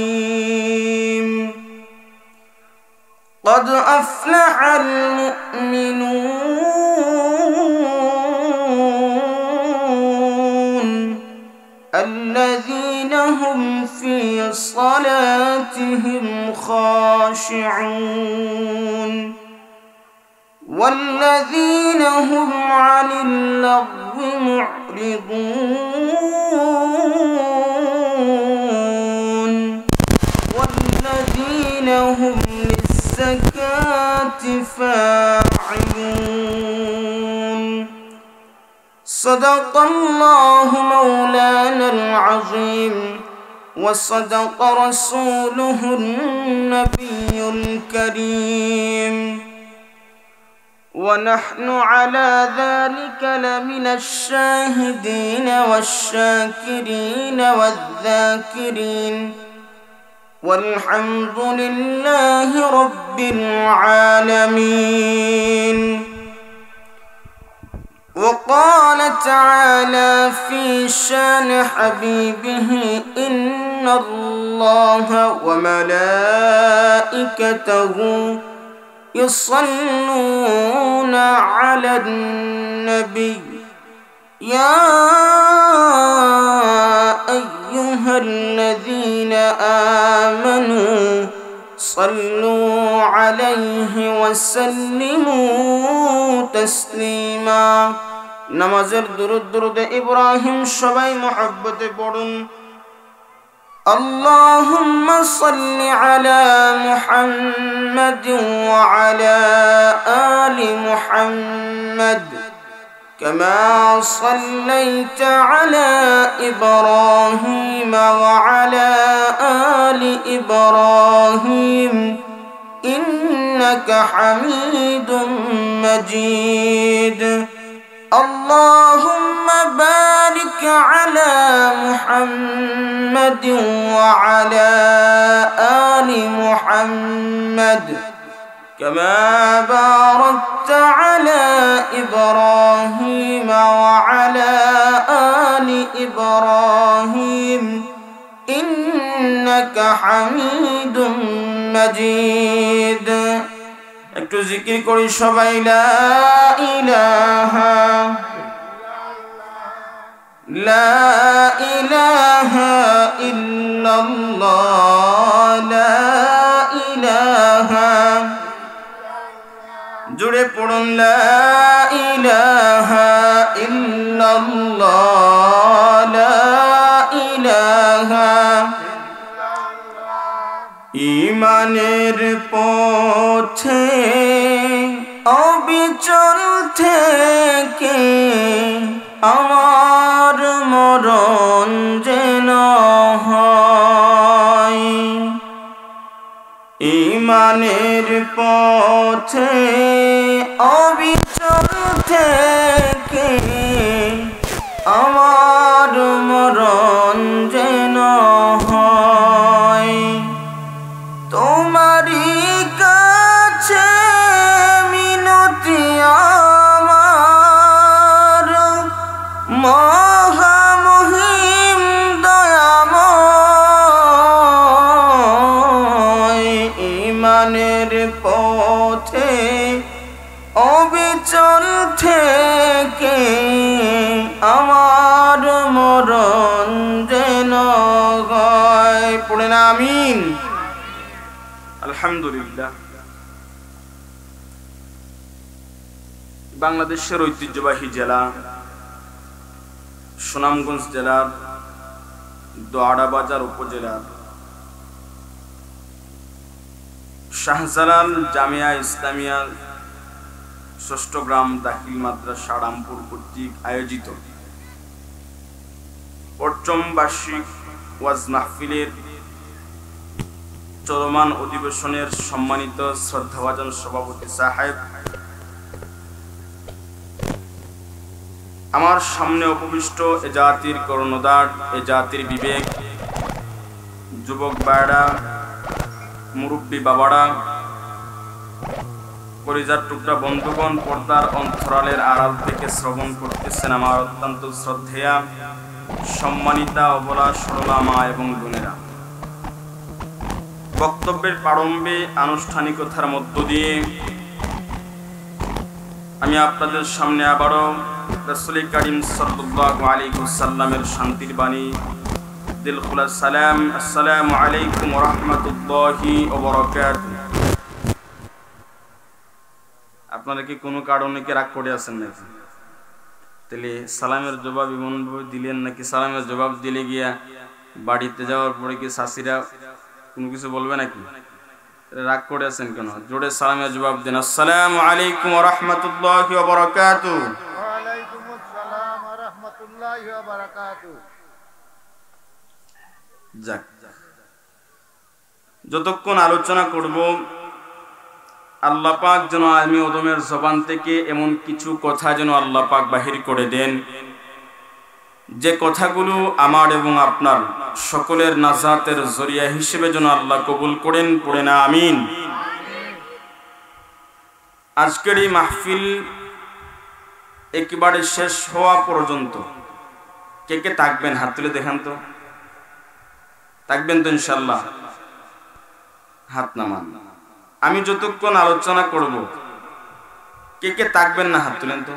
الرحيم قد أفلح المؤمنون الذين هم في صلاتهم خاشعون والذين هم عن اللغو معرضون والذين هم للزكاة فاعلون صدق الله مولانا العظيم وصدق رسوله النبي الكريم ونحن على ذلك لمن الشاهدين والشاكرين والذاكرين والحمد لله رب العالمين. وقال تعالى في شان حبيبه إن الله وملائكته يصلون على النبي يا أيها الذين آمنوا صلوا عليه وسلموا تسليما نمازের درود إبراهيم সবাই محبت পড়ুন اللهم صل على محمد وعلى آل محمد كما صليت على إبراهيم وعلى آل إبراهيم إنك حميد مجيد اللهم بارك على محمد وعلى آل محمد كما باركت على إبراهيم وعلى آل إبراهيم إنك حميد مجيد একটু জিকির করি সবাই লা ইলাহা ইল্লাল্লাহ লা ইলাহা জুড়ে পড়ুন লা ইলাহা ইল্লাল্লাহ লা ইলাহা ঈমানের পথে অবিচল থেকে আমার মরণ যেন হয় ঈমানের পথে অবিচল থেকে আমার মরণ যেন হয় তোমারই কাছে মিনতি আমার মহামহিম দয়াময় ঈমানের পথে অবিচল থেকে আমার মরণ যেন হয় পড়েন আমিন আলহামদুলিল্লাহ। বাংলাদেশের ঐতিহ্যবাহী জেলা সুনামগঞ্জ জেলার দোয়াড়াবাজার উপজেলার শাহজালাল জামিয়া ইসলামিয়া ষষ্ঠ গ্রাম দাখিল মাদ্রাসা রামপুর কর্তৃক আয়োজিত পঞ্চম বার্ষিক ওয়াজ মাহফিলের চলমান অধিবেশনের সম্মানিত শ্রদ্ধাভাজন সভাপতি সাহেব, আমার সামনে উপবিষ্ট এ জাতির কর্ণধার, এ জাতির বিবেক, যুবক ভাইরা, মুরব্বী বাবারা, কলিজার টুকরা বন্ধুগণ, পর্দার অন্তরালের আড়াল থেকে শ্রবণ করতেছেন আমার অত্যন্ত শ্রদ্ধেয়া সম্মানিতা অবলা সরলা মা এবং বোনেরা, বক্তব্যের প্রারম্ভে আনুষ্ঠানিকতার মধ্য দিয়ে আমি আপনাদের সামনে আবারও রাসূল করিম সাল্লাল্লাহু আলাইহি ওয়াসাল্লামের শান্তির বাণী দিল খোলা সালাম, আসসালামু আলাইকুম ওয়া রাহমাতুল্লাহি ওয়া বারাকাতুহু। আপনারা কি কোনো কারণে কি রাগ করে আছেন নাকি? তাহলে সালামের জবাব এমনভাবে দিলেন নাকি সালামের জবাব দিলে গিয়া বাড়িতে যাওয়ার পরে কি শাশুড়িরা কোনো কিছু বলবে নাকি? রাগ করে আছেন কেন? জোরে সালামের জবাব দেন, আসসালামু আলাইকুম ওয়া রাহমাতুল্লাহি ওয়া বারাকাতুহু। ওয়া আলাইকুমুস সালাম ওয়া রাহমাতুল্লাহি ওয়া বারাকাতুহু। যাক, যতক্ষণ আলোচনা করব আল্লাহ পাক যেন আমি ওদমের জবান থেকে এমন কিছু কথা যেন আল্লাহ পাক বাহির করে দেন, যে কথাগুলো আমার এবং আপনার সকলের নাজাতের জরিয়া হিসেবে যেন আল্লাহ কবুল করেন, পড়ে না আমিন। আজকের এই মাহফিল একেবারে শেষ হওয়া পর্যন্ত কে কে থাকবেন? হাত তুলে দেখান তো। থাকবেন তো ইনশাল্লাহ? হাত নামান। আমি যতক্ষণ আলোচনা করব কে কে থাকবেন না? হাত তুলেন তো।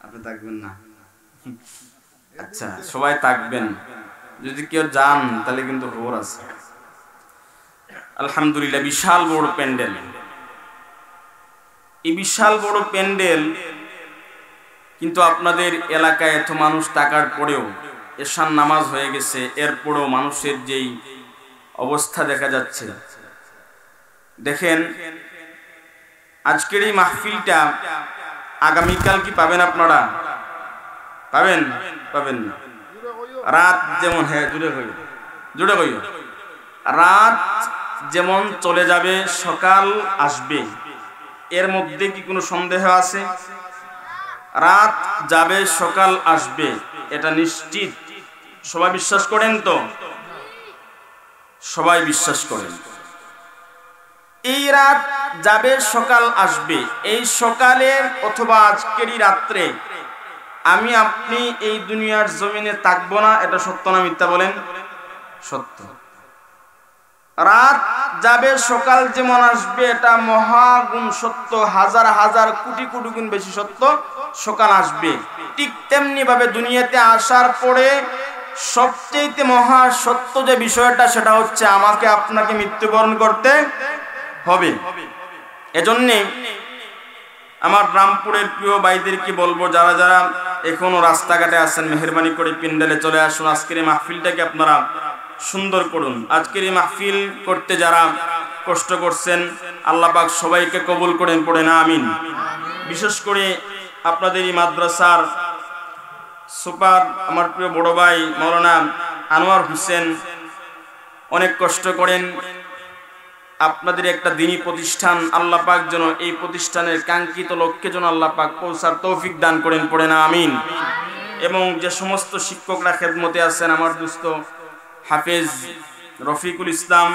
আপনি থাকবেন না? আচ্ছা, সবাই থাকবেন। যদি কেউ যান তাহলে কিন্তু খবর আছে। আলহামদুলিল্লাহ, বিশাল বড় প্যান্ডেল। এই বিশাল বড় প্যান্ডেল কিন্তু আপনাদের এলাকায় এত মানুষ থাকার পরেও এশার নামাজ হয়ে গেছে, এরপরেও মানুষের যেই অবস্থা দেখা যাচ্ছে, দেখেন আজকের এই মাহফিলটা আগামীকাল কি পাবেন আপনারা? পাবেন? পাবেন না? রাত যেমন, হ্যাঁ জুড়ে হইও, রাত যেমন চলে যাবে সকাল আসবে, এর মধ্যে কি কোনো সন্দেহ আছে? রাত যাবে সকাল আসবে, এটা নিশ্চিত। সবাই বিশ্বাস করেন তো? সবাই বিশ্বাস করেন। এই রাত যাবে সকাল আসবে, এই সকালের অথবা আজকেরই রাত্রে আমি আপনি এই দুনিয়ার জমিনে থাকবো না, এটা সত্য না মিথ্যা বলেন? সত্য। রাত যাবে সকাল যেমন আসবে, এটা মহাগুণ সত্য, হাজার হাজার কোটি কোটি গুণ বেশি সত্য। সকাল আসবে, ঠিক তেমনি ভাবে দুনিয়াতে আসার পরে সবচেয়ে মহা সত্য যে বিষয়টা, সেটা হচ্ছে আমাকে আপনাকে মৃত্যুবরণ করতে হবে। এজন্যে আমার রামপুরের প্রিয় ভাইদেরকে বলবো, যারা যারা এখনো রাস্তাঘাটে আছেন, মেহেরবানি করে প্যান্ডেলে চলে আসুন। আজকের এই মাহফিলটাকে আপনারা সুন্দর করুন। আজকের এই মাহফিল করতে যারা কষ্ট করছেন, আল্লাহ পাক সবাইকে কবুল করেন, পড়ে না আমিন। বিশেষ করে আপনাদের এই মাদ্রাসার সুপার আমার প্রিয় বড় ভাই মাওলানা আনোয়ার হোসেন অনেক কষ্ট করেন। আপনাদের একটা দ্বীনী প্রতিষ্ঠান, আল্লাহ পাক যেন এই প্রতিষ্ঠানের কাঙ্ক্ষিত লক্ষ্যে যেন আল্লাহ পাক পৌঁছার তৌফিক দান করেন, পড়ে না আমিন। এবং যে সমস্ত শিক্ষকরা খেদমতে আছেন, আমার দোস্ত হাফেজ রফিকুল ইসলাম,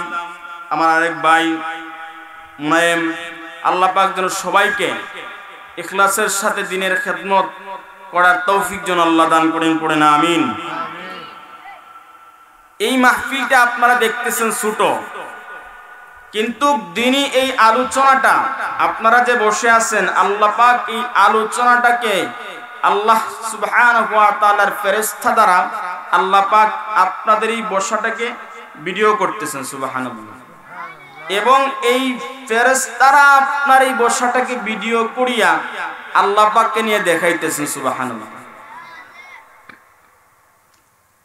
আমার আরেক ভাই মুনায়েম, আল্লাহ পাক যেন সবাইকে ইখলাসের সাথে দ্বীনের খেদমত করার তৌফিক যেন আল্লাহ দান করেন, পড়ে না আমিন। এই মাহফিলটা আপনারা দেখতেছেন ছোট, কিন্তু দ্বীনী এই আলোচনাটা আপনারা যে বসে আছেন, আল্লাহ পাক এই আলোচনাটাকে আল্লাহ সুবহানাহু ওয়া তাআলার ফেরেশতা দ্বারা আল্লাহ পাক আপনাদের এই বসাটাকে ভিডিও করতেছেন, সুবহানাল্লাহ। এবং এই ফেরেশতারা আপনার এই বসাটাকে ভিডিও করিয়া আল্লাহ পাককে নিয়ে দেখাইতেছেন, সুবহানাল্লাহ।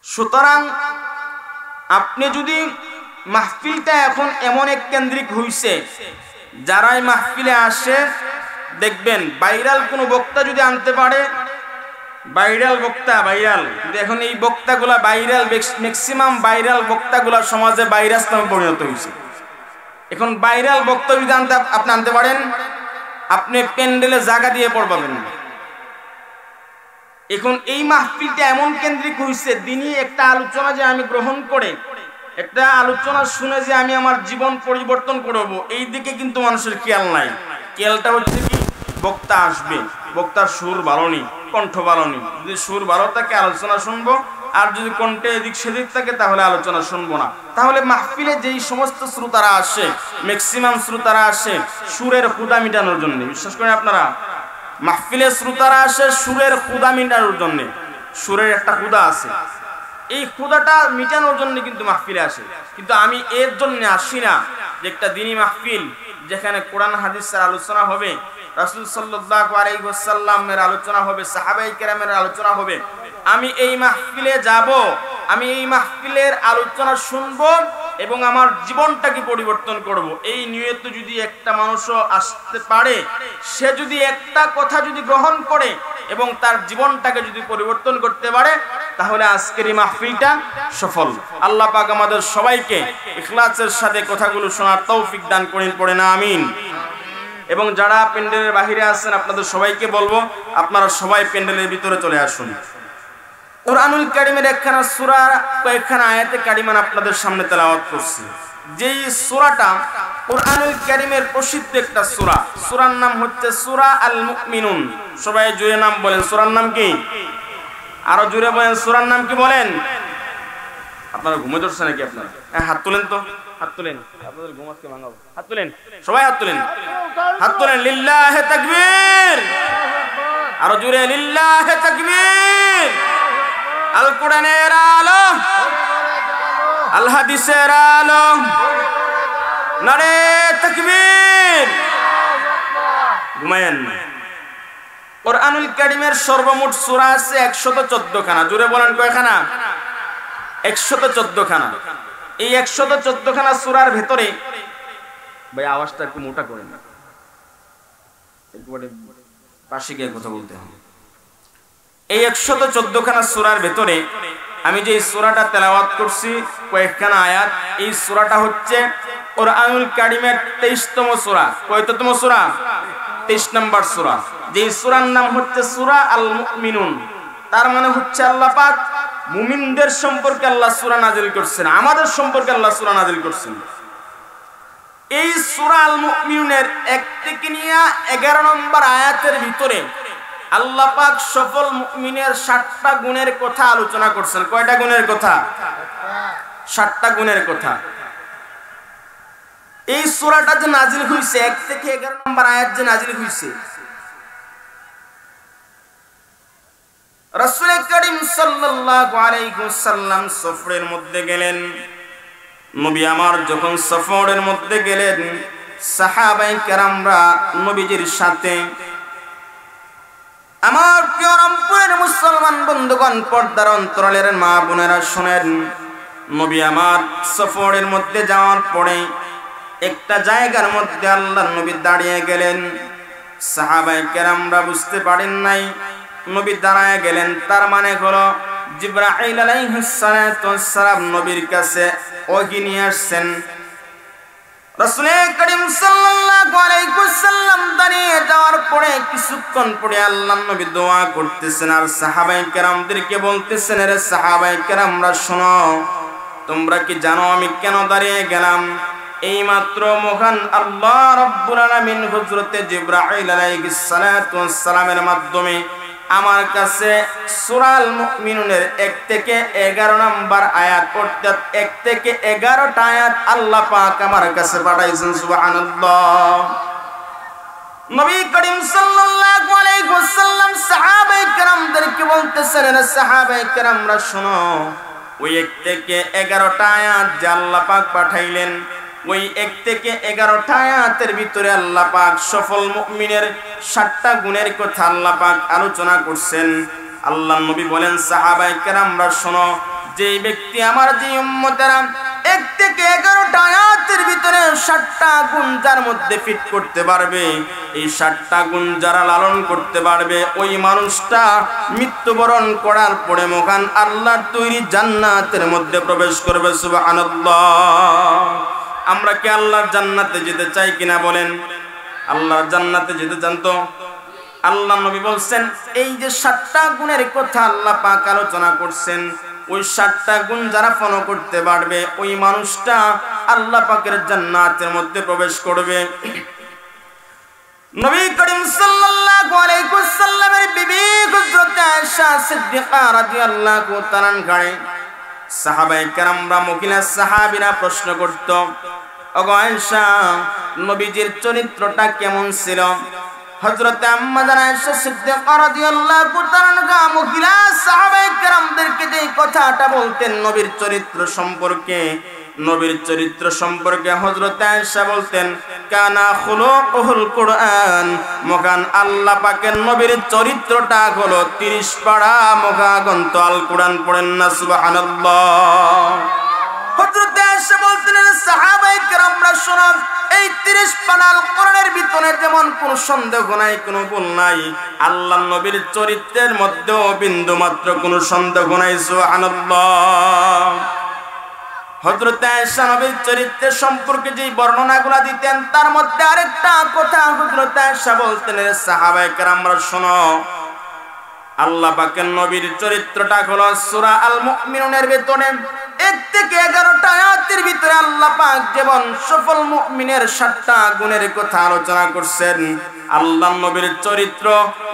সুতরাং আপনি যদি মাহফিলটা এখন এমন এক কেন্দ্রিক হইছে, যারাই মাহফিলে আসে দেখবেন ভাইরাল কোনো বক্তা যদি আনতে পারে, ভাইরাল বক্তা, ভাইরাল, এখন এই বক্তাগুলা ভাইরাল, ম্যাক্সিমাম ভাইরাল বক্তাগুলা সমাজে ভাইরাস নামে পরিণত হয়েছে। এখন ভাইরাল বক্তা যদি আপনি আনতে পারেন, আপনি প্যান্ডেলে জায়গা দিয়ে পড়বেন না। এখন এই মাহফিলটা এমন কেন্দ্রিক হইছে, দিনই একটা আলোচনা যে আমি গ্রহণ করে, একটা আলোচনা শুনে যে আমি আমার জীবন পরিবর্তন করব, এই দিকে কিন্তু মানুষের খেয়াল নাই। খেয়ালটা হচ্ছে কি, বক্তা আসবে, বক্তার সুর ভালো নেই, কণ্ঠ ভালো নেই। যদি সুর ভালো থাকে আলোচনা শুনবো, আর যদি কণ্ঠে এদিক সেদিক থাকে তাহলে আলোচনা শুনবো না। তাহলে মাহফিলে যেই সমস্ত শ্রোতারা আসে, ম্যাক্সিমাম শ্রোতারা আসে সুরের ক্ষুধা মিটানোর জন্য। বিশ্বাস করেন আপনারা, মাহফিলে শ্রোতারা আসে সুরের ক্ষুধা মিটানোর জন্য। সুরের একটা ক্ষুধা আছে, এই ক্ষুধাটা মিটানোর জন্য কিন্তু মাহফিলে আসে। কিন্তু আমি এর জন্য আসি না যে একটা দিনী মাহফিল যেখানে কোরআন হাদিসের আলোচনা হবে, রাসূল সাল্লাল্লাহু আলাইহি ওয়াসাল্লামের আলোচনা হবে, সাহাবায়ে কেরামের আলোচনা হবে। আমি এই মাহফিলে যাব, আমি এই মাহফিলের আলোচনা শুনবো এবং আমার জীবনটাকে পরিবর্তন করব। এই নিয়ত যদি একটা মানুষও আসতে পারে, সে যদি একটা কথা যদি গ্রহণ করে এবং তার জীবনটাকে যদি পরিবর্তন করতে পারে, তাহলে আজকের এই মাহফিলটা সফল। আল্লাহ পাক আমাদের সবাইকে ইখলাসের সাথে কথাগুলো শোনার তৌফিক দান করেন, পড়ে না আমিন। এবং যারা প্যান্ডেলের বাহিরে আছেন আপনাদের সবাইকে বলবো আপনারা সবাই প্যান্ডেলের ভিতরে চলে আসুন। কুরআনুল কারীমের একখানা সূরা, কয়েকখানা আয়াতে কারিমান আপনাদের সামনে তেলাওয়াত করছি। যেই সূরাটা কুরআনুল কারীমের প্রসিদ্ধ একটা সূরা, সূরার নাম হচ্ছে সূরা আল মুমিনুন। সবাই জোরে নাম বলেন, সূরার নাম কি? আরো জোরে বলেন, সূরার নাম কি বলেন? আপনারা ঘুমে ধরছে নাকি আপনারা? হাত তুলেন তো, হাত তুলেন, আপনাদের ঘুম আজকে ভাঙাবো। হাত তুলেন, সবাই হাত তুলেন, হাত তুলেন। লিল্লাহি তাকবীর, আরো জোরে লিল্লাহি তাকবীর। আল কোরআনের আলো, আল হাদিসের আলো, নারে তাকবীর। ঘুমায়েন। কুরআনুল কারীমের সর্বমোট সূরা আছে 114 খানা। জোরে বলেন কয়খানা? 114 খানা। এই 114 খানা সূরার ভেতরে, ভাই আওয়াজটা একটু মোটা করেন না, একবারে পাশে গিয়ে কথা বলতে হবে। এই 114 খানা সূরার ভেতরে আমি যে সূরাটা তেলাওয়াত করছি কয়েকখানা আয়াত, এই সূরাটা হচ্ছে কুরআনুল কারীমের 23তম সূরা। কয়তম সূরা? 23 নম্বর সূরা। যে সূরার নাম হচ্ছে সূরা আল মুমিনুন। তার মানে হচ্ছে আল্লাহ পাক মুমিনদের সম্পর্কে আল্লাহ সূরা নাযিল করছেন, আমাদের সম্পর্কে আল্লাহ সূরা নাযিল করছেন। এই সূরা আল মুমিনুনের 1 থেকে নিয়ে 11 নম্বর আয়াতের ভিতরে আল্লাহ পাক সফল মুমিনের 60টা গুণের কথা আলোচনা করছেন। কয়টা গুণের কথা? 60টা গুণের কথা। এই সূরাটা যে নাযিল হইছে 1 থেকে 11 নম্বর আয়াত যে নাযিল হইছে, রাসূল করিম সাল্লাল্লাহু আলাইহি ওয়াসাল্লাম সফরের মধ্যে গেলেন। নবী আমার যখন সফরের মধ্যে গেলেন, সাহাবায়ে কেরামরা নবীজির সাথে, আমার প্রিয় রংপুরের মুসলমান বন্ধুগণ, পর্দার অন্তরালের মা বোনেরা শুনেন, নবী আমার সফরের মধ্যে যাওয়ার পরে একটা জায়গার মধ্যে আল্লাহর নবী দাঁড়িয়ে গেলেন। সাহাবায়ে কেরামরা বুঝতে পারেন নাই নবী দাঁড়ায় গেলেন, তার মানে হলো জিবরাইল আলাইহিস সালাতু ওয়াস সালাম নবীর কাছে ওহী নিয়ে আসছেন। রাসূল করিম সাল্লাল্লাহু আলাইহি ওয়াসাল্লাম দাঁড়িয়ে যাওয়ার পরে কিছুক্ষণ পরে আল্লাহর নবী দোয়া করতেছেন আর সাহাবায়ে কেরামদেরকে বলতেছেন, রে সাহাবায়ে কেরামরা শোনো, তোমরা কি জানো আমি কেন দাঁড়িয়ে গেলাম? এইমাত্র মহান আল্লাহ রাব্বুল আলামিন হযরতে জিবরাইল আলাইহিস সালাতু ওয়াস সালামের মাধ্যমে আমার কাছে সূরা আল মুমিনুনের 1 থেকে 11 নম্বর আয়াত, অর্থাৎ 1 থেকে 11টা আয়াত আল্লাহ পাক আমার কাছে পাঠাইছেন। সুবহানাল্লাহ। নবী করিম সাল্লাল্লাহু আলাইহি ওয়াসাল্লাম সাহাবায়ে কেরামদেরকে বলতেছেন, রে সাহাবায়ে কেরামরা শোনো, ওই 1 থেকে 11টা আয়াত যে আল্লাহ পাক পাঠাইলেন, ওই 1 থেকে 11টা আয়াতের ভিতরে আল্লাহ পাক সফল মুমিনের 60টা গুণের কথা আল্লাহ পাক আলোচনা করছেন। আল্লাহর নবী বলেন, সাহাবায়ে কেরামরা শোনো, যে ব্যক্তি আমার যে উম্মতেরা 1 থেকে 11টা আয়াতের ভিতরে 60টা গুণ যার মধ্যে ফিট করতে পারবে, এই 60টা গুণ যারা লালন করতে পারবে, ওই মানুষটা মৃত্যুবরণ করার পরে মহান আল্লাহর তৈরি জান্নাতের মধ্যে প্রবেশ করবে। সুবহানাল্লাহ। আমরা কি আল্লাহর জান্নাতে যেতে চাই কিনা বলেন? আল্লাহর জান্নাতে যেতে চান তো? আল্লাহ নবী বলছেন, এই যে 60টা গুণের কথা আল্লাহ পাক আলোচনা করছেন, ওই 60টা গুণ যারা ফলো করতে পারবে, ওই মানুষটা আল্লাহ পাকের জান্নাতের মধ্যে প্রবেশ করবে। নবী করিম সাল্লাল্লাহু আলাইহি ওয়াসাল্লামের বিবি হযরত আয়েশা সিদ্দিকা রাদিয়াল্লাহু তাআলা গায়ে সাহাবায়ে কেরামরা মহিলা সাহাবীরা প্রশ্ন করত, ওগো আয়েশা, নবীজির চরিত্রটা কেমন ছিল? হযরত আম্মা জান আয়েশা সিদ্দিকা রাদিয়াল্লাহু তাআলা মহিলা সাহাবায়ে কেরামদেরকে যে কথাটা বলতেন নবীর চরিত্র সম্পর্কে হযরত আয়েশা বলতেন, কানা খুলুকুল কুরআন, মহান আল্লাহ পাকের নবীর চরিত্রটা হলো 30 পারা মহাগ্রন্থ আল কুরআন। পড়েন না সুবহানাল্লাহ। হযরত আয়েশা বলতেন, সাহাবায়ে কেরামরা শুনুন, এই 30 পারা আল কুরআনের ভিতরে যেমন কোনো সন্দেহ নাই, কোনো ভুল নাই, আল্লাহর নবীর চরিত্রের মধ্যেও বিন্দু মাত্র কোনো সন্দেহ নাই। সুবহানাল্লাহ। হযরত আয়েশা নবীর চরিত্রের সম্পর্কে যে বর্ণনাগুলো দিতেন তার মধ্যে আরেকটা কথা হযরত আয়েশা বলতেন, সাহাবায়ে কেরামরা শোনো, আল্লাহ পাকের নবীর চরিত্রটা হলো সূরা আল মুমিনুনের ভিতরে 1 থেকে 11টা আয়াতের ভিতরে আল্লাহ পাক যেমন সফল মুমিনের 7টা গুণের কথা আলোচনা করছেন, আল্লাহ নবীর চরিত্র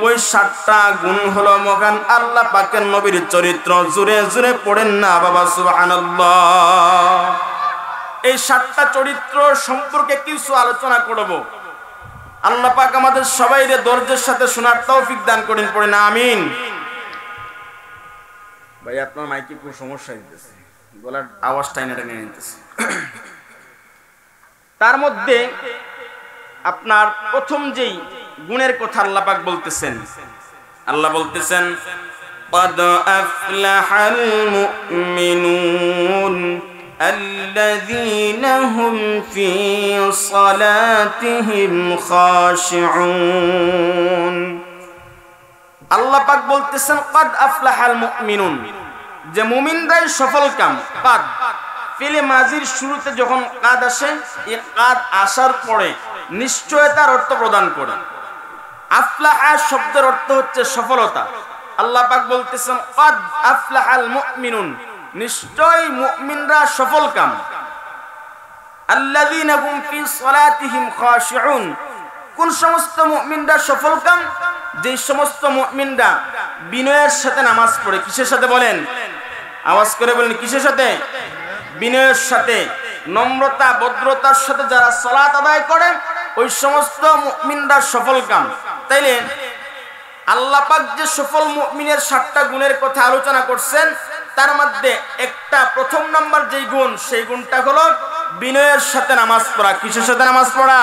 ওই 7টা গুণ হলো মহান আল্লাহ পাকের নবীর চরিত্র। জোরে জোরে পড়েন না বাবা সুবহানাল্লাহ। এই 7টা চরিত্র সম্পর্কে কিছু আলোচনা করব। আল্লাহ পাক আমাদের সবাইকে ধৈর্যের সাথে শোনার তৌফিক দান করেন। পড়েন আমিন। ভাই আপনার মাইকে কোন সমস্যা হইতেছে, গলার আওয়াজটা এনে নিতেছে। তার মধ্যে আপনার প্রথম যেই গুণের কথা আল্লাহ পাক বলতেছেন, আল্লাহ বলতেছেন, قد أفلح المؤمنون الذين هم في صلاتهم خاشعون। আল্লাহ পাক বলতেছেন, قد أفلح المؤمنون, যে মুমিনরাই সফল কাম। কাদ ফিলে মাজির শুরুতে যখন কাদ আসে, এই কাদ আসার পরে নিশ্চয়তার অর্থ প্রদান করে। আফলাহা শব্দের অর্থ হচ্ছে সফলতা। আল্লাহ পাক বলতেছেন, قد أفلح المؤمنون, নিশ্চয় মুমিনরা সফল কাম। আল্লাযীনা হুম ফি সালাতিহিম খাশিউন, কোন সমস্ত মুমিনরা সফল কাম? যে সমস্ত মুমিনরা বিনয়ের সাথে নামাজ পড়ে। কিসের সাথে বলেন? আওয়াজ করে বলেন, কিসের সাথে? বিনয়ের সাথে, নম্রতা ভদ্রতার সাথে যারা সালাত আদায় করে, ওই সমস্ত মুমিনরা সফল কাম। তাইলে আল্লাহ পাক যে সফল মুমিনের 7টা গুণের কথা আলোচনা করছেন, তার মধ্যে একটা প্রথম নাম্বার যেই গুণ, সেই গুণটা হলো বিনয়ের সাথে নামাজ পড়া। কিসের সাথে নামাজ পড়া?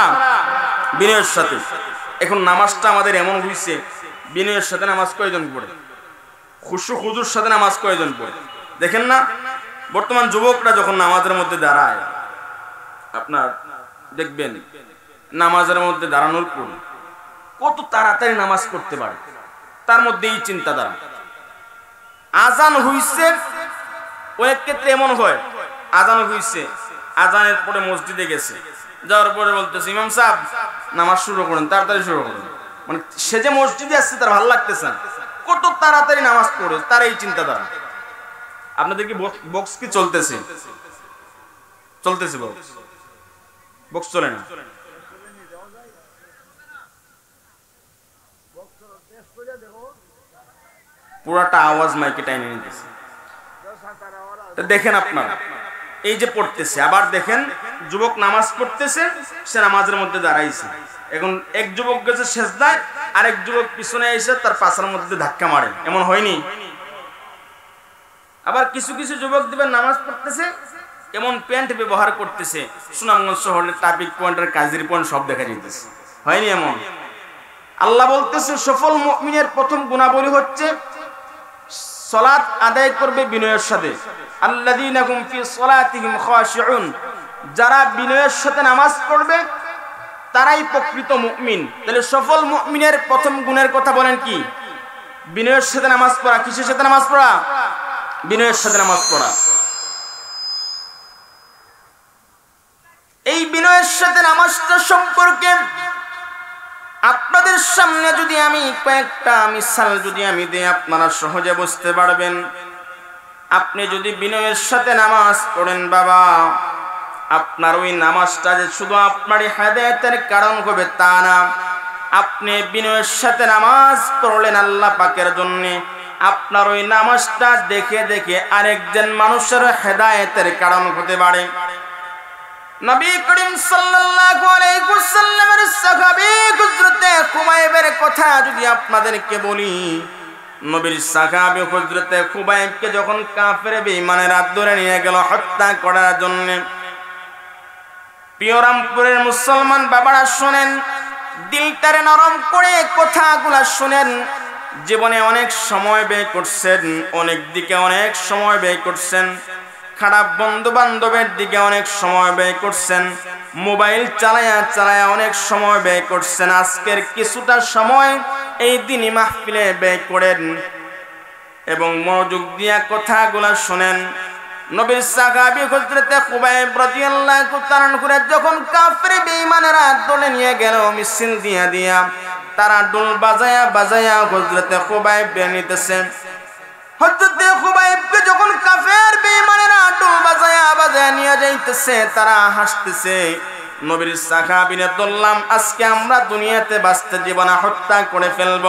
বিনয়ের সাথে। এখন নামাজটা আমাদের এমন হইছে, বিনয়ের সাথে নামাজ কয়জন পড়ে? খুশু খুজুর সাথে নামাজ কয়জন পড়ে? দেখেন না, বর্তমান যুবকরা যখন নামাজের মধ্যে দাঁড়ায়, আপনার দেখবেন নামাজের মধ্যে দাঁড়ানোর পর কত তাড়াতাড়ি নামাজ পড়তে পারে, তার মধ্যে এই চিন্তাধারা। আজান হইছে, অনেক ক্ষেত্রে এমন হয়, আজান হইছে, আজানের পরে মসজিদে গেছে, যাওয়ার পরে বলতেছে, ইমাম সাহেব নামাজ শুরু করেন, তাড়াতাড়ি শুরু করেন। মানে সে যে মসজিদে আসছে তার ভালো লাগতেছে না, কত তাড়াতাড়ি নামাজ পড়ে, তার এই চিন্তাধারা। আপনাদের কি বক্স কি চলতেছে? চলতেছে বক্স? বক্স চলে না? পুরাটা আওয়াজ মাইকে টাইনে নিতেছে। দেখেন আপনারা, এই যে পড়তেছে, আবার দেখেন যুবক নামাজ পড়তেছে, সে নামাজের মধ্যে দাঁড়াইছে। এখন এক যুবক গেছে সেজদায়, আরেক যুবক পিছনে এসে তার পাছার মধ্যে ধাক্কা মারে। এমন হয়নি? আবার কিছু কিছু যুবক দিবেন নামাজ পড়তেছে, এমন প্যান্ট ব্যবহার করতেছে, সুনামগঞ্জ শহরের ট্রাফিক পয়েন্টের কাজের পয়েন্ট সব দেখা যাইতেছে। হয়নি এমন? আল্লাহ বলতেছে, সফল মুমিনের প্রথম গুণাবলী হচ্ছে সালাত আদায় করবে বিনয়ের সাথে। আল্লাযীনা হুম ফি সালাতিহিম খাশিউন, যারা বিনয়ের সাথে নামাজ পড়বে তারাই প্রকৃত মুমিন। তাহলে সফল মুমিনের প্রথম গুণের কথা বলেন কি? বিনয়ের সাথে নামাজ পড়া। কিসের সাথে নামাজ পড়া? বিনয়ের সাথে নামাজ পড়া। এই বিনয়ের সাথে নামাজটা সম্পর্কে আপনাদের সামনে যদি আমি কয়েকটা মিসাল যদি আমি দেই, আপনারা সহজে বুঝতে পারবেন। আপনি যদি বিনয়ের সাথে নামাজ পড়েন বাবা, আপনার ওই নামাজটা যে শুধু আপনারই হেদায়েতের কারণ হবে তা না, আপনি বিনয়ের সাথে নামাজ পড়লেন আল্লাহ পাকের জন্য, আপনার ওই নামাজটা দেখে দেখে আরেকজন মানুষের হেদায়েতের কারণ হতে পারে। নবী করিম সাল্লাল্লাহু আলাইহি ওয়াসাল্লামের সাহাবী হযরত খুবাইবের কথা যদি আপনাদেরকে বলি, নবীর সাহাবী হযরত খুবাইবকে যখন কাফের বেঈমানেরা ধরে নিয়ে গেল হত্যা করার জন্য, পিয়রামপুরের মুসলমান বাবারা শুনেন, দিলটারে নরম করে কথাগুলা শুনেন। জীবনে অনেক সময় ব্যয় করছেন, অনেক দিকে অনেক সময় ব্যয় করছেন, খারাপ বন্ধু বান্ধবের দিকে অনেক সময় ব্যয় করছেন, মোবাইল চালায়া চালায়া অনেক সময় ব্যয় করছেন। আজকের কিছুটা সময় এই দিনই মাহফিলে ব্যয় করেন এবং মনোযোগ দিয়া কথাগুলা শুনেন। নবীর সাহাবী হযরত খুবাইব রাদিয়াল্লাহু তাআলা করে যখন কাফের বেঈমানেরা দলে নিয়ে গেল মিছিল দিয়া দিয়া, তারা ঢোল বাজায়া বাজায়া হযরত খুবাইব বের নিতেছে। হযরত খুবাইবকে যখন কাফের বেঈমানেরা ঢোল বাজায়া বাজায়া নিয়ে যাইতেছে, তারা হাসতেছে। নবীর সাহাবীরা বললাম, আজকে আমরা দুনিয়াতে বাঁচতে জীবন হত্যা করে ফেলব।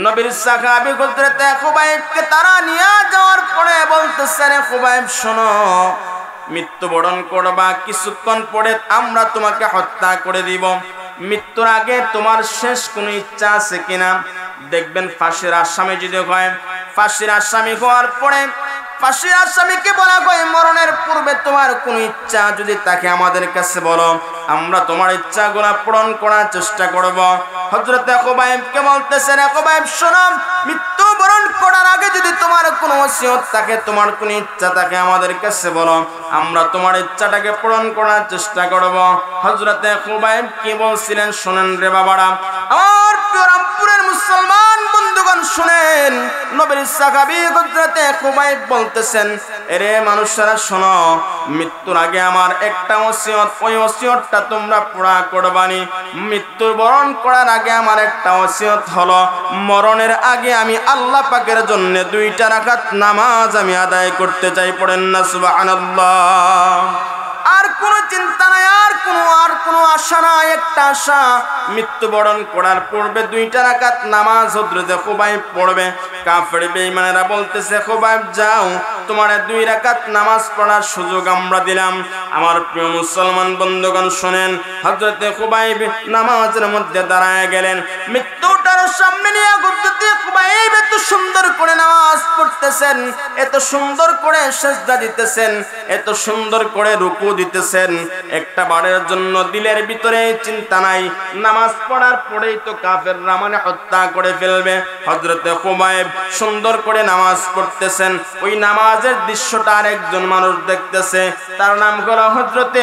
নবীর সাহাবী হযরত খুবাইবকে তারা নিয়ে যাওয়ার পরে বলতেছে, রে খুবাইব শোনো, মৃত্যুবরণ করবা, কিছুক্ষণ পরে আমরা তোমাকে হত্যা করে দিব। মৃত্যুর আগে তোমার শেষ কোনো ইচ্ছা আছে কিনা? দেখবেন ফাঁসির আসামি যদি হয়, ফাঁসির আসামি হওয়ার পরে ফাঁসির আসামিকে বলা হয়, মরণের পূর্বে তোমার কোন ইচ্ছা যদি তাকে আমাদের কাছে বলো, আমরা তোমার ইচ্ছাগুলো পূরণ করার চেষ্টা করব। হযরত খুবাইবকে বলতেছেন, খুবাইব শোনো, মৃত্যুবরণ করার আগে যদি তোমার কোনো ওসিয়ত থাকে, তোমার কোনো ইচ্ছা থাকে, আমাদের কাছে বলো, আমরা তোমার ইচ্ছাটাকে পূরণ করার চেষ্টা করব। হযরত খুবাইব কি বলছিলেন শুনেন রে বাবারা, আমার পিয়রামপুরের মুসলমান বন্ধুগণ শুনেন। নবীর সাহাবী হযরত খুবাইব বলতেছেন, এরে মানুষেরা শোনো, মৃত্যুর আগে আমার একটা ওসিয়ত, ওই ওসিয়তটা তোমরা পুরা করবানি। মৃত্যুর বরণ করার আগে আমার একটা ওসিয়ত হলো, মরণের আগে আমি আল্লাহ পাকের জন্য 2 রাকাত নামাজ আমি আদায় করতে চাই। পড়েন না সুবহানাল্লাহ। আর কোনো চিন্তা নাই, আর কোনো আশা নাই, একটা আশা, মৃত্যুবরণ করার পূর্বে 2 রাকাত নামাজ হযরত খুবাইব পড়বে। কাফের বেঈমানেরা বলতেছে, খুবাইব যাও, তোমার 2 রাকাত নামাজ পড়ার সুযোগ আমরা দিলাম। আমার প্রিয় মুসলমান বন্ধুগণ শুনেন, হযরত খুবাইব নামাজের মধ্যে দাঁড়ায় গেলেন। মৃত্যুটার সামনে নিয়ে হযরত খুবাইব এত সুন্দর করে নামাজ পড়তেছেন, এত সুন্দর করে সিজদা দিতেছেন, এত সুন্দর করে রুকু দিতেছেন, একটা বারের জন্য দিলের ভিতরে চিন্তা নাই নামাজ পড়ার পরেই তো কাফেররা মানে হত্যা করে ফেলবে। হযরত খুবাইব সুন্দর করে নামাজ পড়তেছেন, ওই নামাজের দৃশ্যটা আরেকজন মানুষ দেখতেছে, তার নাম হলো হযরত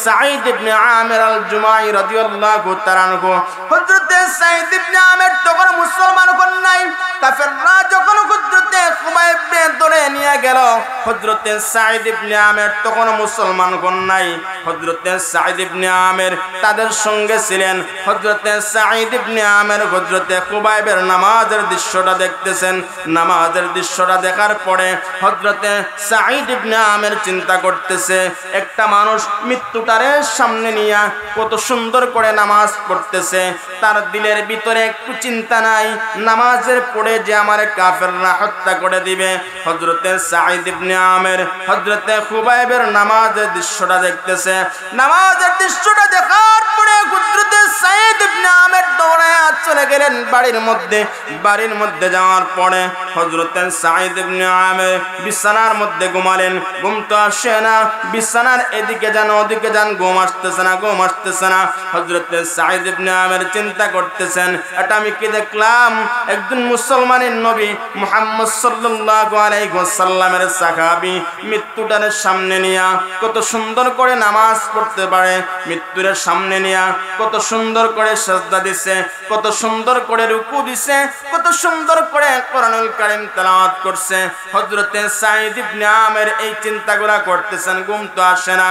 সাঈদ ইবনে আমির আল জুমাই রাদিয়াল্লাহু তাআলা আনহু। হযরত সাঈদ ইবনে আমির তখন মুসলমান হন নাই। কাফেররা যখন হযরত খুবাইবকে ধরে নিয়ে গেল, হযরত সাঈদ ইবনে আমির তখন মুসলমান হন নাই। হযরত সাঈদ ইবনে আমির তাদের সঙ্গে ছিলেন। হযরত সাঈদ ইবনে আমির হযরত খুবাইবের নামাজের দৃশ্যটা দেখতেছেন। নামাজের দৃশ্যটা দেখার পরে হযরত সাঈদ ইবনে আমির চিন্তা করতেছে, একটা মানুষ মৃত্যুটারে সামনে নিয়ে কত সুন্দর করে নামাজ পড়তেছে, তার দিলের ভিতরে একটু চিন্তা নাই নামাজের পড়ে যে আমার কাফেররা হত্যা করে দিবে। হযরত সাঈদ ইবনে আমির হযরত খুবাইবের নামাজের দৃশ্যটা দেখতেছে। নামাজের দৃশ্যটা দেখার পরে হযরত সাঈদ ইবনে আমির দৌড়ায় চলে গেলেন বাড়ির মধ্যে। বাড়ির মধ্যে যাওয়ার পরে হযরত সাঈদ ইবনে আমির বিছানার মধ্যে ঘুমালেন। ঘুম তো আসে না, বিছানার এদিকে যান ওদিকে যান, ঘুম আসতেছে না, ঘুম আসতেছে না। হযরত সাঈদ ইবনে আমির চিন্তা করতেছেন, এটা আমি কি দেখলাম? একজন মুসলমানের নবী মুহাম্মদ সাল্লাল্লাহু আলাইহি ওয়াসাল্লামের সাহাবী মৃত্যুটার সামনে নিয়ে কত সুন্দর করে নামাজ পড়তে পারে, মৃত্যুর সামনে নিয়ে কত সুন্দর করে সিজদা দিছে, কত সুন্দর করে রুকু দিছে, কত সুন্দর করে কোরআনুল কারীম তেলাওয়াত করছে। হযরত সাঈদ ইবনে আমির এই চিন্তাগুলো করতেছেন, ঘুম তো আসে না।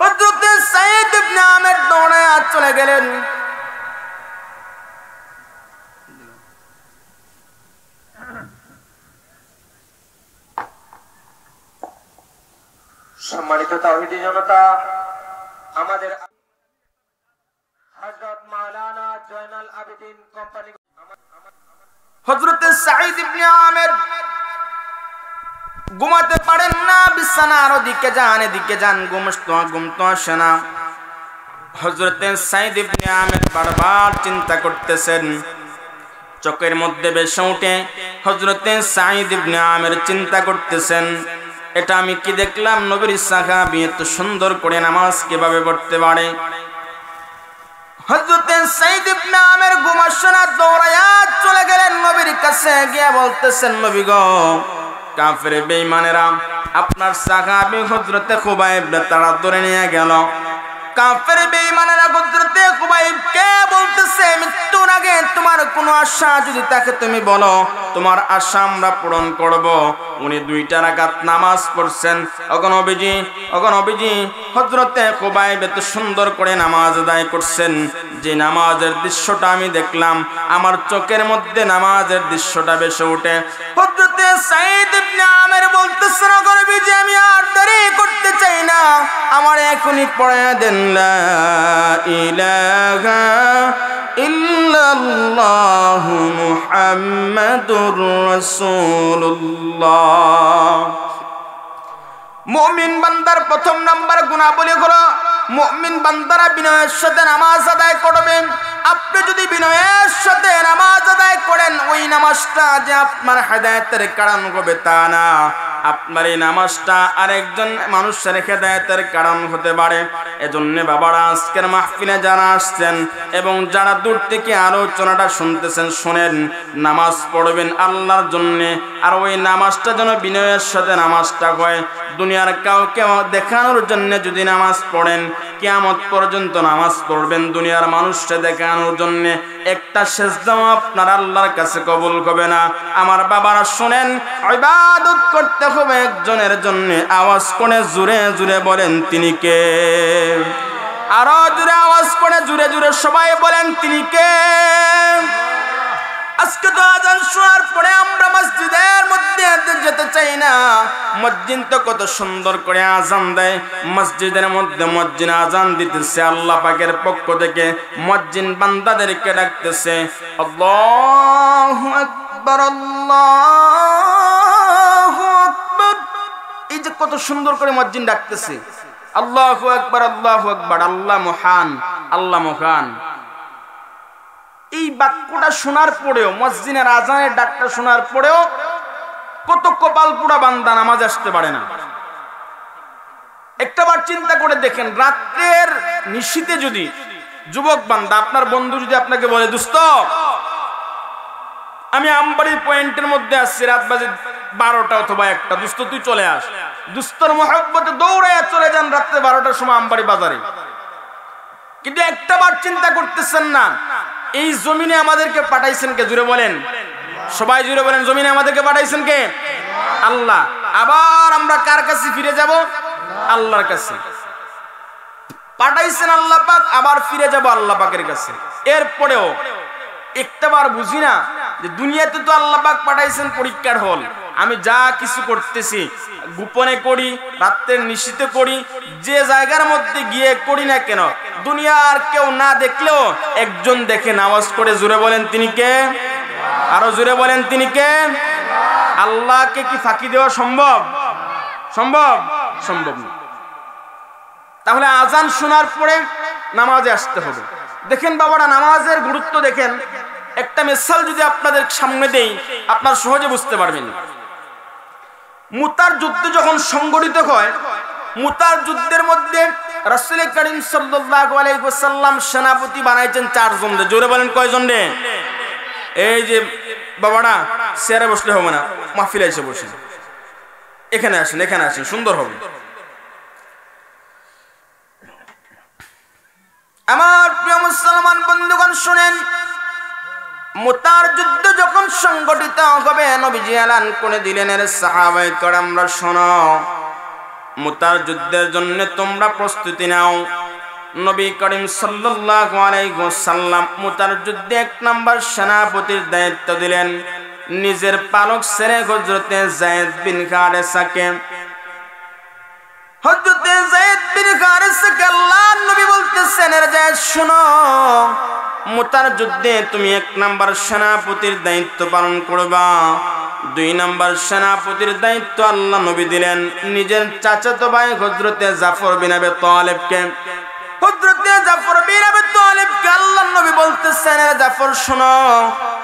হযরত সাঈদ ইবনে আমির দৌড়ায় চলে গেলেন। সম্মানিত তাওহীদি জনতা, আমাদের হযরত মাওলানা হযরত সাঈদ ইবনে আমের ঘুমাতে পারেন না, বিছানার ওদিকে যান এদিকে যান, ঘুম তো আসে না। হযরত সাঈদ ইবনে আমের বারবার চিন্তা করতেছেন, চোখের মধ্যে ভেসে ওঠে। হযরত সাঈদ ইবনে আমের চিন্তা করতেছেন, এটা আমি কি দেখলাম, নবীর সাহাবী এত সুন্দর করে নামাজ কিভাবে পড়তে পারে। হযরত সাঈদ ইবনে আমের ঘুম আসে না, দৌড়ায়া চলে গেলেন নবীর কাছে, গিয়ে বলতেছেন, নবী গো, কাফের বেঈমানেরা আপনার সাহাবী হযরত খুবাইবকে তারা ধরে নিয়ে গেল। কাফের বেঈমানেরা হযরত খুবাইবকে বলতেছে, মৃত্যুর আগে তোমার কোনো আশা যদি থাকে তুমি বলো, তোমার আশা আমরা পূরণ করব। উনি 2 রাকাত নামাজ পড়ছেন। ওগো নবীজি হযরত খুবাইব এত সুন্দর করে নামাজ আদায় করছেন, যে নামাজের দৃশ্যটা আমি দেখলাম, আমার চোখের মধ্যে নামাজের দৃশ্যটা ভেসে ওঠে। হযরত সাঈদ ইবনে আমের বলতেছেন, ওগো নবীজি আমি আর দেরি করতে চাই না, আমার এখনই পড়ে দেন লা ইলাহা ইল্লাল্লাহু মুহাম্মাদুর রাসূলুল্লাহ। মুমিন বান্দার প্রথম নাম্বার গুণাবলী হলো মুমিন বান্দারা বিনয়ের সাথে নামাজ আদায় করবেন। আপনি যদি বিনয়ের সাথে নামাজ আদায় করেন, ওই নামাজটা যে আপনার হেদায়েতের কারণ হবে তা না, আপনার এই নামাজটা আরেকজন মানুষের হেদায়েতের কারণ হতে পারে। এজন্য বাবারা আজকের মাহফিলে যারা আসছেন এবং যারা দূর থেকে আলোচনাটা শুনতেছেন, শুনেন, নামাজ পড়বেন আল্লাহর জন্য। আর ওই নামাজটা যেন বিনয়ের সাথে নামাজটা হয়। দুনিয়ার কাউকে দেখানোর জন্য যদি নামাজ পড়েন, কিয়ামত পর্যন্ত নামাজ পড়বেন দুনিয়ার মানুষকে দেখানোর জন্য, একটা সেজদাও আপনার আল্লাহর কাছে কবুল হবে না। আমার বাবারা শুনেন, ইবাদত করতে হবে একজনের জন্য। আওয়াজ করে জোরে জোরে বলেন, তিনি কে? আরো জোরে আওয়াজ করে জোরে জোরে সবাই বলেন, তিনি কে? আজকে তো আজান শোনার পরে আমরা মসজিদের মধ্যে যেতে চাই না। মসজিদ তো কত সুন্দর করে আজান দেয়, মসজিদের মধ্যে মুয়াজ্জিন আজান দিতেছে, আল্লাহ পাকের পক্ষ থেকে মুয়াজ্জিন বান্দাদেরকে ডাকতেছে, আল্লাহু আকবার আল্লাহু আকবার। এই যে কত সুন্দর করে মুয়াজ্জিন ডাকতেছে, আল্লাহু আকবার আল্লাহু আকবার, আল্লাহ মহান, আল্লাহ মহান। এই বাক্যটা শোনার পরেও, মুয়াজ্জিনের আজানের ডাকটা শোনার পরেও কত কপাল পোড়া বান্দা নামাজ আসতে পারে না। একটাবার চিন্তা করে দেখেন, রাতের নিশীতে যদি যুবক বান্দা, আপনার বন্ধু যদি আপনাকে বলে, দোস্ত আমি আমবাড়ি পয়েন্টের মধ্যে আসছি, রাত বাজে 12টা অথবা 1টা, দোস্ত তুই চলে আস। দোস্তর মহব্বতে দৌড়াইয়া চলে যান রাত্রে 12টার সময় আমবাড়ি বাজারে। কিন্তু একটাবার চিন্তা করতেছেন না, এই জমিনে আমাদেরকে পাঠাইছেন কে? জুড়ে বলেন, সবাই জুড়ে বলেন, জমিনে আমাদেরকে পাঠাইছেন কে? আল্লাহ। আবার আমরা কার কাছে ফিরে যাব? আল্লাহর কাছে। পাঠাইছেন আল্লাহ পাক, আবার ফিরে যাব আল্লাহ পাকের কাছে। এরপরেও একটাবার বুঝি না যে দুনিয়াতে তো আল্লাহ পাক পাঠাইছেন পরীক্ষার হল, আমি যা কিছু করতেছি গোপনে করি, রাতের নিশীতে করি, যে জায়গার মধ্যে গিয়ে করি না কেন, দুনিয়ার কেউ না দেখলেও একজন দেখে নামাজ করে। জোরে বলেন, তিনি কে? আরো জোরে বলেন, তিনি কে? আল্লাহকে কি ফাঁকি দেওয়া সম্ভব? সম্ভব? সম্ভব না। তাহলে আজান শোনার পরে নামাজে আসতে হবে। দেখেন বাবারা, নামাজের গুরুত্ব দেখেন। একটা মিসাল যদি আপনাদের সামনে দেই, আপনারা সহজে বুঝতে পারবেন। মুতার যুদ্ধ যখন সংগঠিত হয়, মুতার যুদ্ধের মধ্যে রাসূল করিম সাল্লাল্লাহু আলাইহি ওয়াসাল্লাম সেনাপতি বানাইছেন 4 জন। জোরে বলেন, কয়জন রে? এই যে বাবারা, চেয়ারে বসলে হবে না, মাহফিলে এসে বসেন, এখানে আসেন, এখানে আসেন, সুন্দর হবে। আমার প্রিয় মুসলমান বন্ধুগণ শুনেন, মুতার যুদ্ধ যখন সংগঠিত হবে, নবীজি এলান করে দিলেন, এর সাহাবায়ে কেরামরা শোনো, মুতার যুদ্ধের জন্য তোমরা প্রস্তুতি নাও। নবী করিম সাল্লাল্লাহু আলাইহি ওয়াসাল্লাম মুতার যুদ্ধে 1 নাম্বার সেনাপতির দায়িত্ব দিলেন নিজের পালক ছেলে হযরতে যায়েদ বিন হারেসাকে। হযরতে যায়েদ বিন হারেসাকে আল্লাহর নবী বলতেছেন, এর যায়েদ শোনো, মুতার যুদ্ধে তুমি 1 নাম্বার সেনাপতির দায়িত্ব পালন করবা। 2 নাম্বার সেনাপতির দায়িত্ব আল্লাহ নবী দিলেন নিজের চাচাতো ভাই হযরতে জাফর বিন আবি তালেবকে। হযরতে জাফর বিন আবি তালেবকে আল্লাহ নবী বলতেছেন, জাফর শোনো,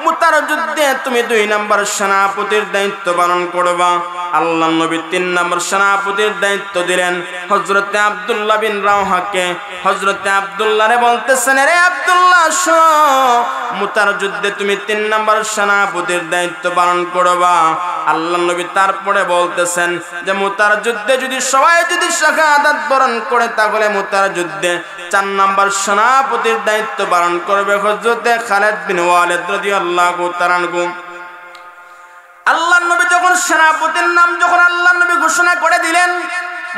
মুতার যুদ্ধে তুমি 2 নাম্বার সেনাপতির দায়িত্ব পালন করবা। আল্লাহ নবী 3 নাম্বার সেনাপতির দায়িত্ব দিলেন হযরতে আব্দুল্লাহ বিন রাওহাকে। হযরতে আব্দুল্লাহরে বলতেছেন, রে আব্দুল্লাহ শোনো, মুতার যুদ্ধে তুমি 3 নাম্বার সেনাপতির দায়িত্ব পালন করবা। আল্লাহ নবী তারপরে বলতেছেন যে মুতার যুদ্ধে যদি সবাই যদি শাহাদাত বরণ করে তাহলে মুতার যুদ্ধে 4 নাম্বার সেনাপতির দায়িত্ব পালন করবে হযরতে খালিদ বিন ওয়ালিদ রাদিয়াল্লাহু তাআলা আনহু। আল্লাহ নবী যখন সেনাপতির নাম যখন আল্লাহ নবী ঘোষণা করে দিলেন,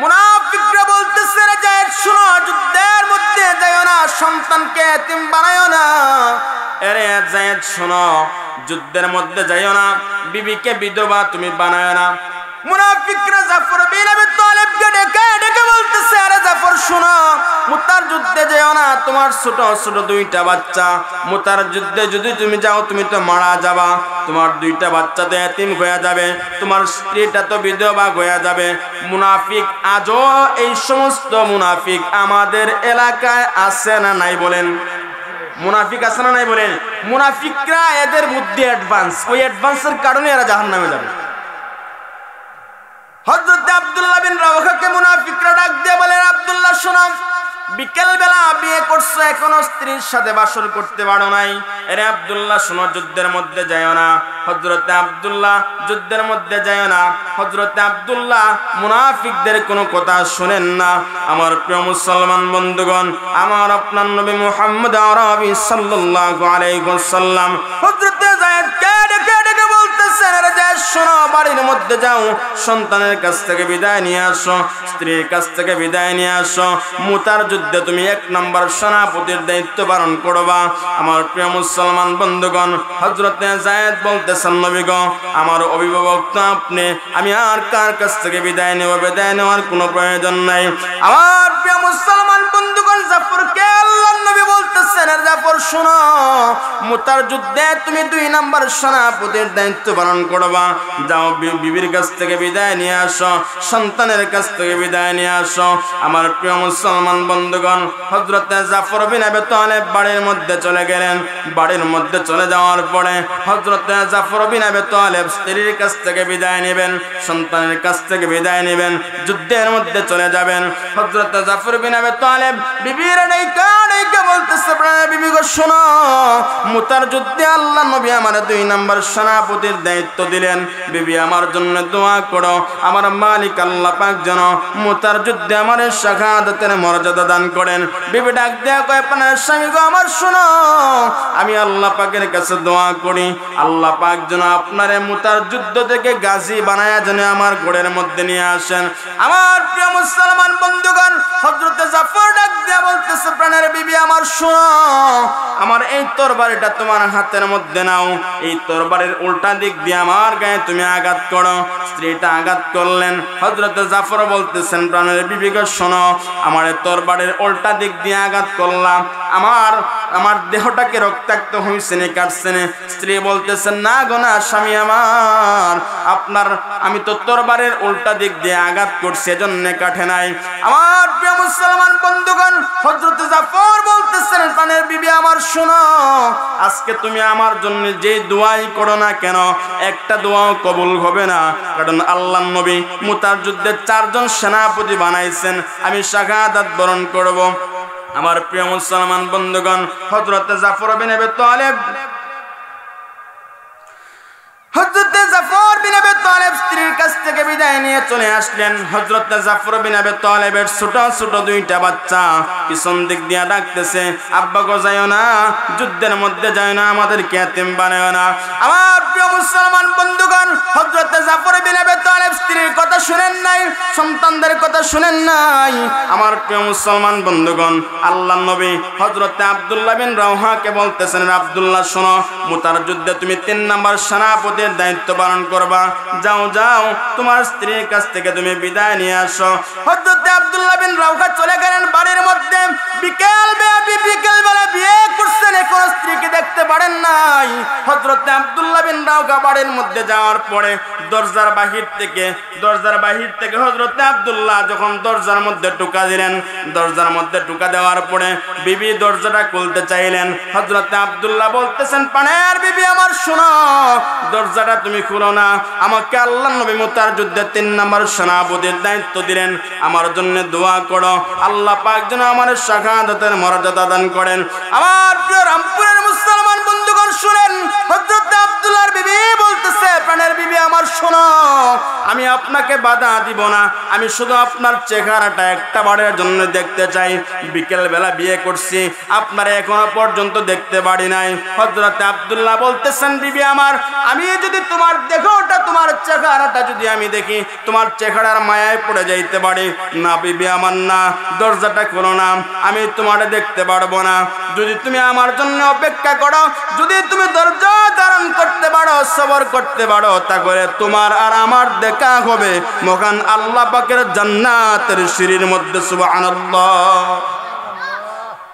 মুনাফিকরা বলতেছে, যায়েদ শোনো, যুদ্ধের মধ্যে যাইও না, সন্তানকে এতিম বানাইও না। আরে যায়েদ শোনো, যুদ্ধের মধ্যে যাইও না, বিবিকে বিধবা তুমি বানাইও না। মুনাফিকরা জাফর বিন আবি তালেবকে ডেকে ডেকে বলতেছে, আরে জাফর শোনো, মুতার যুদ্ধে যেও না, তোমার ছোট ছোট 2টা বাচ্চা, মুতার যুদ্ধে যদি তুমি যাও তুমি তো মারা যাবা, তোমার 2টা বাচ্চা তো এতিম হয়ে যাবে, তোমার স্ত্রীটা তো বিধবা হয়ে যাবে। মুনাফিক আজও এই সমস্ত মুনাফিক আমাদের এলাকায় আছে না নাই বলেন? মুনাফিক আছে না নাই বলেন? মুনাফিকরা এদের বুদ্ধি অ্যাডভান্স, ওই অ্যাডভান্সের কারণে এরা জাহান্নামে যাবে। হযরত আব্দুল্লাহ বিন রাওহাকে মুনাফিকরা ডাক দিয়ে বলেন, আব্দুল্লাহ শোনো, বিকেল বেলা বিয়ে করছো, এখনো স্ত্রীর সাথে বাসর করতে পারো নাই। আরে আব্দুল্লাহ শোনো, যুদ্ধের মধ্যে যাইও না। হযরতে আব্দুল্লাহ যুদ্ধের মধ্যে যাইও না। হযরতে আব্দুল্লাহ মুনাফিকদের কোনো কথা শুনেন না। আমার প্রিয় মুসলমান বন্ধুগণ, আমার আপনার নবী মুহাম্মদ আরবি সাল্লাল্লাহু আলাইহি ওয়াসাল্লাম হযরতে যায়েদকে ডেকে ডেকে বলতেছেন, আরে যায়েদ শোনো, বাড়ির মধ্যে যাও, সন্তানের কাছ থেকে বিদায় নিয়ে আসো, স্ত্রীর কাছ থেকে বিদায় নিয়ে আসো। মুতার যুদ্ধে তুমি 1 নাম্বার সেনাপতির দায়িত্ব পালন করবা। আমার প্রিয় মুসলমান বন্ধুগণ, হযরতে যায়েদ বলতেছেন, নবী গো, আমার অভিভাবক তো আপনি, আমি আর কার কাছ থেকে বিদায় নেব? বিদায় নেওয়ার কোনো প্রয়োজন নাই। আমার প্রিয় মুসলমান বন্ধুগণ, জাফরকে আল্লাহর নবী বলতেছেন, জাফর শোনো, মুতার যুদ্ধে তুমি 2 নাম্বার সেনাপতির দায়িত্ব পালন করবা। যাও, বিবির কাছ থেকে বিদায় নিয়ে আসো, সন্তানের কাছ থেকে বিদায় নিয়ে আসো। আমার প্রিয় মুসলমান বন্ধুগণ, হযরতে জাফর বিন আবি তালেব বাড়ির মধ্যে চলে গেলেন। বাড়ির মধ্যে চলে যাওয়ার পরে হযরতে জাফর বিন আবি তালেব স্ত্রীর কাছ থেকে বিদায় নেবেন, সন্তানের কাছ থেকে বিদায় নেবেন, যুদ্ধের মধ্যে চলে যাবেন। হযরতে জাফর বিন আবি তালেব বিবির ডাইকা ডাইকা বলতেছে, বিবি গো শোনো, মুতার যুদ্ধে আল্লাহ নবী আমার 2 নাম্বার সেনাপতির দায়িত্ব দিলেন, বিবি আমার জন্য দোয়া করো, আমার মালিক আল্লাহ পাক যেন মুতার যুদ্ধে আমার শাহাদাতের মর্যাদা দান করেন। বিবি ডাক দেয়া কয়, আপনার স্বামী গো আমার শোনো, আমি আল্লাহ পাকের কাছে দোয়া করি, আল্লাহ পাক যেন আপনারে মুতার যুদ্ধ থেকে গাজী বানায়া যেন আমার ঘরের মধ্যে নিয়ে আসেন। আমার প্রিয় মুসলমান বন্ধুগণ, হযরতে জাফর ডাক দেয়া বলতেছে, প্রাণের বিবি আমার শোনো, আমার এই তরবারিটা তোমার হাতের মধ্যে নাও, এই তরবারির উল্টা দিক দিয়ে আমার গায়ে তুমি আঘাত করো। স্ত্রীটা আঘাত করলেন। হযরতে জাফর বলতেছেন, প্রাণের বিবি গো শোনো, আমার তরবারির উল্টা দিক দিয়ে আঘাত করলাম, আমার দেহটাকে রক্তাক্ত হইছে না, কাটছে না। স্ত্রী বলতেছেন, না গো না স্বামী আমার, আমি তো তরবারির উল্টা দিক দিয়ে আঘাত করছি, এজন্য কাটে নাই। আমার প্রিয় মুসলমান বন্ধুগণ, হযরতে জাফর বলতেছেন, প্রাণের বিবি আমার শোনো, আজকে তুমি আমার জন্য যে দোয়াই করো না কেন, একটা দোয়াও কবুল হবে না, কারণ আল্লাহর নবী মুতার যুদ্ধে 4 জন সেনাপতি বানাইছেন, আমি শাহাদাত বরণ করব। আমার প্রিয় মুসলমান বন্ধুগণ, হযরতে জাফর বিন আবি তালেব স্ত্রীর কাছ থেকে বিদায় নিয়ে চলে আসলেন। হযরতে জাফর বিন আবি তালেবের ছোট ছোট 2টা বাচ্চা পিছন দিক দিয়ে ডাকতেছে, আব্বা গো যাইও না, যুদ্ধের মধ্যে যাইও না, আমাদেরকে এতিম বানাইও না। আমার প্রিয় মুসলমান বন্ধুগণ, হযরতে জাফর বিন আবি তালেব স্ত্রীর কথা শুনেন নাই, সন্তানদের কথা শুনেন নাই। আমার প্রিয় মুসলমান বন্ধুগণ, আল্লাহর নবী হযরতে আব্দুল্লাহ বিন রাওহাকে বলতেছেন, আব্দুল্লাহ শোনো, মুতার যুদ্ধে তুমি 3 নাম্বার সেনাপতির দায়িত্ব পালন করবা। করবা, যাও যাও তোমার স্ত্রীর কাছ থেকে তুমি বিদায় নিয়ে আসো। হযরত আব্দুল্লাহ বিন রাওহা চলে গেলেন বাড়ির মধ্যে। বিকেলবেলা বিয়ে করছেন, এখন স্ত্রীকে দেখতে পারেন নাই। হযরত আব্দুল্লাহ বিন রাওহা বাড়ির মধ্যে যাওয়ার পরে দরজার বাহির থেকে হযরত আব্দুল্লাহ যখন দরজার মধ্যে টোকা দিলেন, দরজার মধ্যে টোকা দেওয়ার পরে বিবি দরজাটা খুলতে চাইলেন। হযরত আব্দুল্লাহ বলতেছেন, প্রাণের বিবি আমার শোনো, দরজাটা তুমি খুলো না। আমাকে আল্লাহর নবী মুতার যুদ্ধে 3 নম্বর সেনাপতির দায়িত্ব দিলেন, আমার জন্য দোয়া করো, আল্লাহ পাক যেন আমার শাহাদাতের মর্যাদা দান করেন। আমার প্রিয় রামপুরের মুসলমান বন্ধুগণ শুনেন, হযরত আব্দুল্লাহর বিবি বলতেছে, প্রাণের বিবি আমার শোনো, আমি আপনাকে বাধা দিব না, আমি শুধু আপনার চেহারাটা একটা বারের জন্য দেখতে চাই। বিকেল বেলা বিয়ে করছি, আপনারা এখনো পর্যন্ত দেখতে পারি নাই। হযরত আব্দুল্লাহ বলতেছেন, বিবি আমার, আমি যদি তোমার দেহটা, তোমার চেহারাটা যদি আমি দেখি, তোমার চেহারার মায়ায় পড়ে যাইতে পারি। না বিবি আমার, না, দরজাটা খোলো না, আমি তোমার দেখতে পারবো না। যদি তুমি আমার জন্য অপেক্ষা করো, যদি তুমি ধৈর্য ধারণ করতে পারো, সবর করতে পারো, তাহলে তোমার আর আমার দেখা হবে মহান আল্লাহ পাকের জান্নাতের সিঁড়ির মধ্যে। সুবহানাল্লাহ।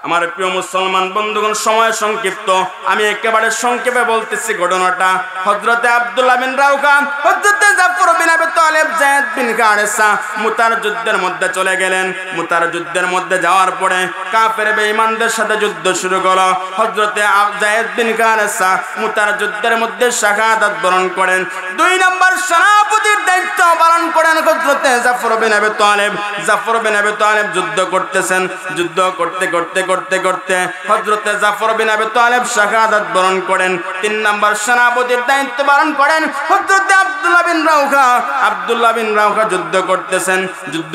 আমার প্রিয় মুসলমান বন্ধুগণ, সময় সংক্ষিপ্ত, আমি একেবারে সংক্ষেপে বলতেছি ঘটনাটা। হযরতে আব্দুল্লাহ বিন রাওহা হযরতে জাফর বিন আবি তালেব, যায়েদ বিন হারেসা মুতার যুদ্ধের মধ্যে চলে গেলেন। মুতার যুদ্ধের মধ্যে যাওয়ার পরে কাফের বেঈমানদের সাথে যুদ্ধ শুরু হলো। হযরতে যায়েদ বিন হারেসা মুতার যুদ্ধের মধ্যে শাহাদাত বরণ করেন। 2 নম্বর সেনাপতির দায়িত্ব পালন করেন হযরতে জাফর বিন আবি তালেব। জাফর বিন আবি তালেব যুদ্ধ করতেছেন, যুদ্ধ করতে করতে হযরতে জাফর বিন আবি তালেব শাহাদাত বরণ করেন। 3 নম্বর সেনাপতির দায়িত্ব পালন করেন হযরতে আব্দুল্লাহ বিন রাওহা। আব্দুল্লাহ বিন রাওহা যুদ্ধ করতেছেন, যুদ্ধ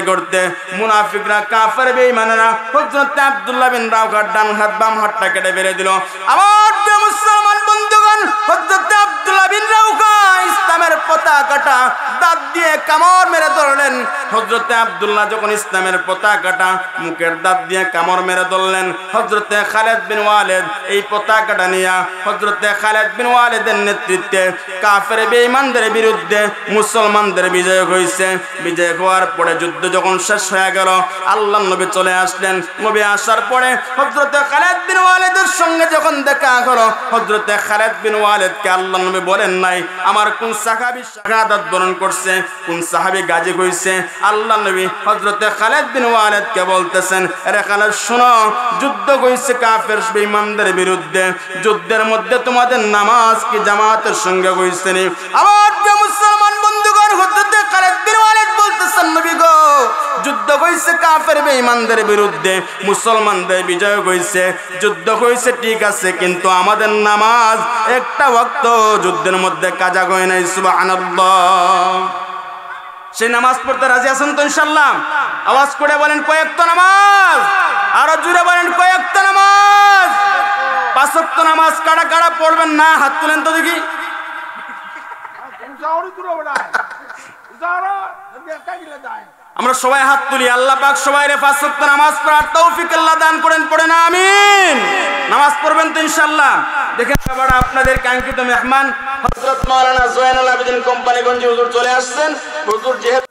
করতে মুনাফিকরা, কাফের বেঈমানেরা হযরতে আব্দুল্লাহ বিন রাওহার ডান হাত বাম হাতটা কেটে ফেলে দিল। আমার প্রিয় মুসলমান বন্ধুগণ, হযরতে আব্দুল্লাহ বিন রাওহা ইসলামের পতাকাটা দাঁত দিয়ে কামড় মেরে ধরলেন। হযরতে আব্দুল্লাহ যখন ইসলামের পতাকাটা মুখের দাঁত দিয়ে কামড় মেরে ধরলেন, হযরতে খালিদ বিন ওয়ালিদ এই পতাকাটা নিয়ে হযরতে খালিদ বিন ওয়ালিদের নেতৃত্বে কাফের বেঈমানদের বিরুদ্ধে মুসলমানদের বিজয় হয়েছে। বিজয় হওয়ার পরে যুদ্ধ যখন শেষ হয়ে গেল, আল্লাহর নবী চলে আসলেন। নবী আসার পরে হযরতে খালিদ বিন ওয়ালিদের সঙ্গে যখন দেখা হলো, হযরতে খালিদ বিন ওয়ালিদকে আল্লাহর নবী বলেন নাই আমার কোন সাহাবী শাহাদাত বরণ করছে, কোন সাহাবী গাজী হইছে। আল্লাহর নবী হযরতে খালিদ বিন ওয়ালিদকে বলতেছেন, আরে খালিদ শোনো, যুদ্ধ হইছে কাফের বেঈমানদের বিরুদ্ধে, যুদ্ধের মধ্যে তোমাদের নামাজ কি জামাতের সঙ্গে হইছে নি? আমার প্রিয় মুসলমান বন্ধুগণ, হযরতে খালিদ বিন ওয়ালিদ বলতেছেন, নবী গো, যুদ্ধ হইছে কাফের বেঈমানদের বিরুদ্ধে, মুসলমানদের বিজয় হইছে, যুদ্ধ হইছে ঠিক আছে, কিন্তু আমাদের নামাজ একটা ওয়াক্ত যুদ্ধের মধ্যে কাজা হয় নাই। সুবহানাল্লাহ। সেই নামাজ পড়তে রাজি আছেন তো ইনশাআল্লাহ? আওয়াজ করে বলেন কয়েকটা নামাজ, আরো জোরে বলেন কয়েকটা নামাজ। 5 ওয়াক্ত নামাজ কারা কারা পড়বেন না হাত তুলেন তো দেখি। আমরা সবাই হাত তুলি, আল্লাহ পাক সবাইরে 5 ওয়াক্ত নামাজ পড়ার তৌফিক আল্লাহ দান করেন, পড়েন আমিন। নামাজ পড়বেন তো ইনশাআল্লাহ। দেখেন বাবারা, আপনাদের কাঙ্ক্ষিত মেহমান হযরত মাওলানা জয়নুল আবেদিন কোম্পানিগঞ্জ হুজুর চলে আসছেন। হুজুর যেহেতু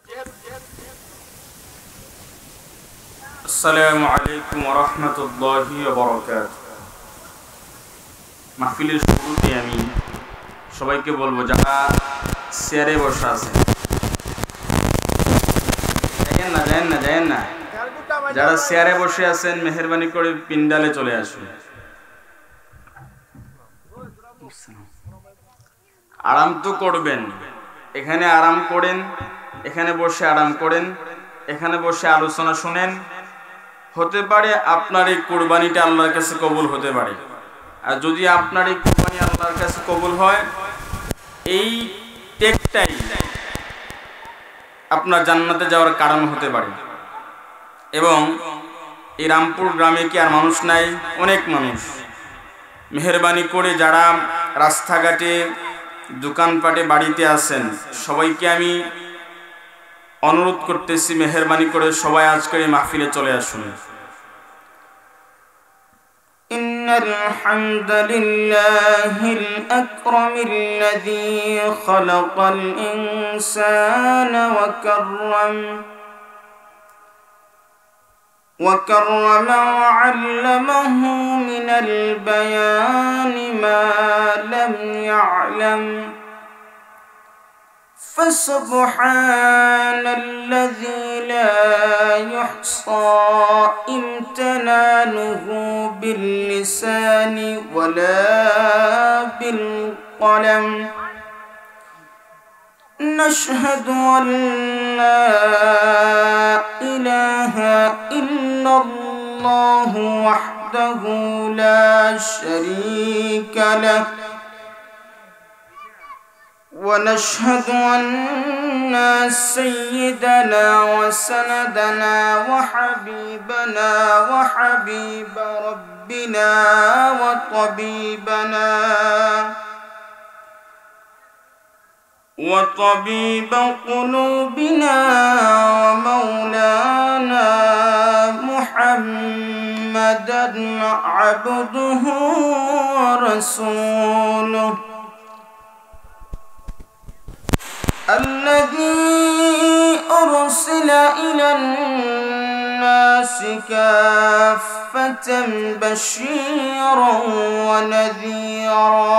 আসসালামু আলাইকুম ওয়া রাহমাতুল্লাহি ওয়া বারাকাতুহু। মাহফিলের শুরুতে আমি সবাইকে বলবো, যারা চেয়ারে বসে আছেন, যায়েন না, যারা চেয়ারে বসে আছেন মেহেরবানি করে পিন্ডালে চলে আসুন। আরাম তো করবেন, এখানে আরাম করেন, এখানে বসে আরাম করেন, এখানে বসে আলোচনা শুনেন। হতে পারে আপনার এই কুরবানিটা আল্লাহর কাছে কবুল হতে পারে, আর যদি আপনার এই কুরবানি আল্লাহর কাছে কবুল হয়, এই টেকটাই আপনার জান্নাতে যাওয়ার কারণ হতে পারে। এবং এই রামপুর গ্রামে কি আর মানুষ নাই? অনেক মানুষ। মেহেরবানি করে যারা রাস্তাঘাটে, দোকানপাটে, বাড়িতে আছেন, সবাইকে আমি অনুরোধ করতেছি, মেহেরবানি করে সবাই আজকের এই মাহফিলে চলে আসুন। إن الحمد لله الأكرم الذي خلق الإنسان وكرم وعلمه من البيان ما لم يعلم فسبحان الذي لا يحصى امتنانه باللسان ولا بالقلم نشهد أن لا إله إلا الله وحده لا شريك له ونشهد أن سيدنا وسندنا وحبيبنا وحبيب ربنا وطبيب قلوبنا ومولانا محمدا عبده ورسوله الذي أرسل إلى الناس كافة بشيرا ونذيرا